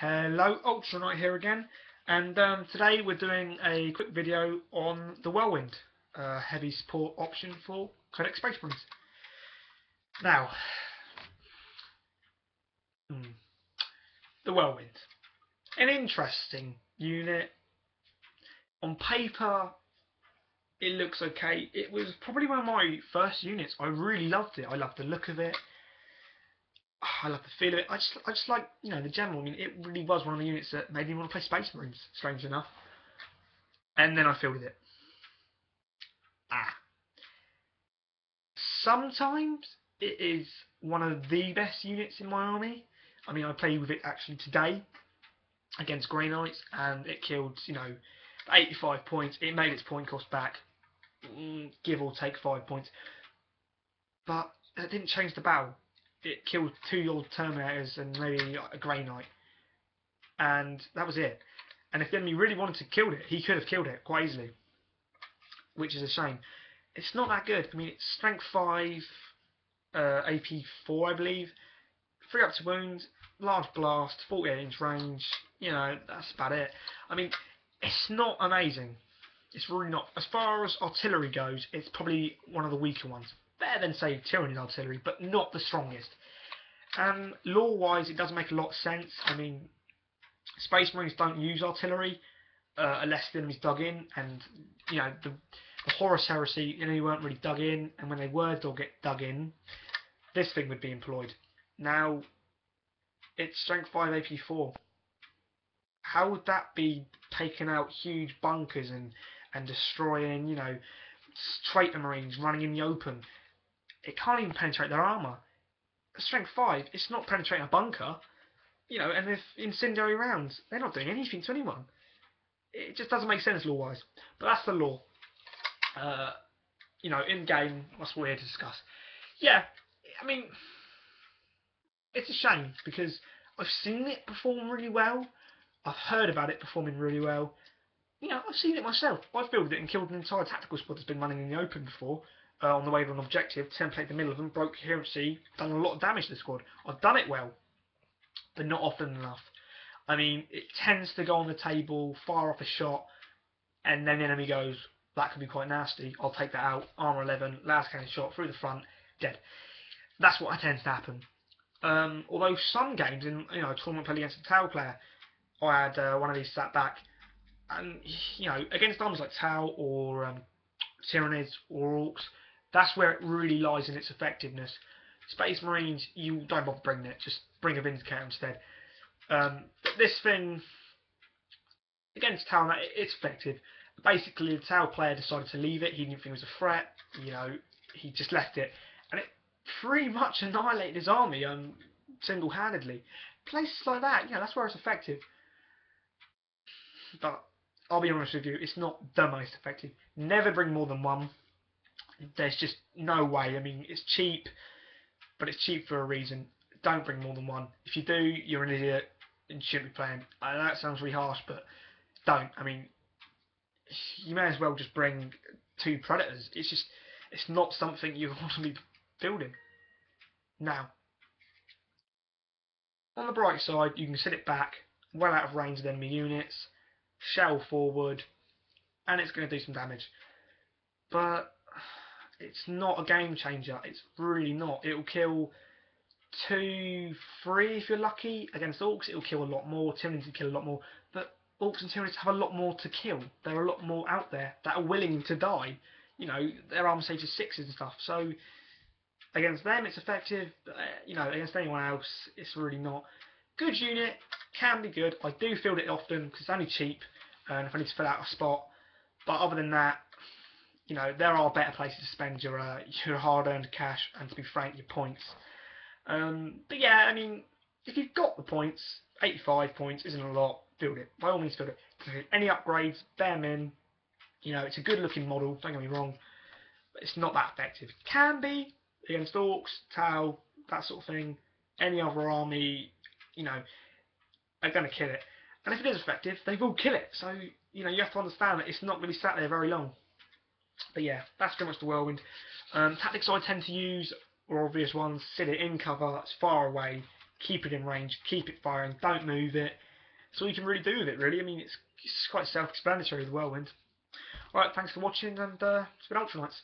Hello, Ultra Knight here again, and today we're doing a quick video on the whirlwind, heavy support option for Codex Space Marines. Now, the whirlwind, an interesting unit. On paper, it looks okay. It was probably one of my first units. I really loved it. I loved the look of it. I love the feel of it. I just like, the general. I mean, it really was one of the units that made me want to play Space Marines, strangely enough. And then I fielded it. Sometimes it is one of the best units in my army. I mean, I played with it actually today against Grey Knights, and it killed, 85 points. It made its point cost back, give or take 5 points. But that didn't change the battle. It killed 2 old Terminators and maybe a Grey Knight. And that was it. And if the enemy really wanted to kill it, he could have killed it quite easily. Which is a shame. It's not that good. I mean, it's strength 5, AP 4, I believe. 3 up to wound, large blast, 48-inch range. That's about it. I mean, it's not amazing. It's really not. As far as artillery goes, it's probably one of the weaker ones. Better than, say, Tyranny's artillery, but not the strongest. And lore-wise, it doesn't make a lot of sense. I mean, Space Marines don't use artillery unless the enemy's dug in, and the Horus Heresy, you weren't really dug in, and when they were dug in, this thing would be employed. Now, it's strength 5 AP 4. How would that be taking out huge bunkers and destroying, traitor Marines running in the open? It can't even penetrate their armour. Strength 5, it's not penetrating a bunker, and if incendiary rounds, they're not doing anything to anyone. It just doesn't make sense lore-wise. But that's the lore. In-game, that's what we're here to discuss. Yeah, I mean, it's a shame, because I've seen it perform really well. I've heard about it performing really well. I've seen it myself. I've built it and killed an entire tactical squad that's been running in the open before, on the way to an objective, template the middle of them, broke coherency, done a lot of damage to the squad. I've done it well, but not often enough. I mean, it tends to go on the table, fire off a shot, and then the enemy goes, that could be quite nasty, I'll take that out, armor 11, last cannon shot, through the front, dead. That's what tends to happen. Although some games, in a tournament played against a Tau player, I had one of these sat back, and against armies like Tau or Tyranids or Orcs, that's where it really lies in its effectiveness. Space Marines, you don't bother bringing it, just bring a Vindicator instead. This thing, against Tau, it's effective. Basically, the Tau player decided to leave it, he didn't think it was a threat, he just left it. And it pretty much annihilated his army single-handedly. Places like that, that's where it's effective. But I'll be honest with you, it's not the most effective. Never bring more than one. There's just no way. I mean, it's cheap, but it's cheap for a reason. Don't bring more than one. If you do, you're an idiot and shouldn't be playing. I know that sounds really harsh, but don't. I mean, you may as well just bring 2 Predators. It's not something you want to be building. Now, on the bright side, you can sit it back, well out of range of enemy units, shell forward, and it's going to do some damage. But it's not a game changer. It's really not. It'll kill 2, 3 if you're lucky. Against Orcs, it'll kill a lot more. Tyranids will kill a lot more. But Orcs and Tyranids have a lot more to kill. There are a lot more out there that are willing to die. Their armor stage is 6s and stuff. So against them, it's effective. Against anyone else, it's really not. Good unit, can be good. I do field it often because it's only cheap, and if I need to fill out a spot. But other than that, there are better places to spend your hard-earned cash and, to be frank, your points. But yeah, I mean, if you've got the points, 85 points isn't a lot. Build it. By all means, build it. Any upgrades, bear them in. It's a good-looking model. Don't get me wrong, but it's not that effective. It can be against Orcs, Tau, that sort of thing. Any other army, are going to kill it. And if it is effective, they will kill it. So you have to understand that it's not going to be sat there very long. But yeah, that's pretty much the whirlwind. Tactics I tend to use are obvious ones. Sit it in cover, it's far away, keep it in range, keep it firing, don't move it. that's all you can really do with it, really. I mean, it's quite self-explanatory, the whirlwind. Alright, thanks for watching, and it's been Ultralights.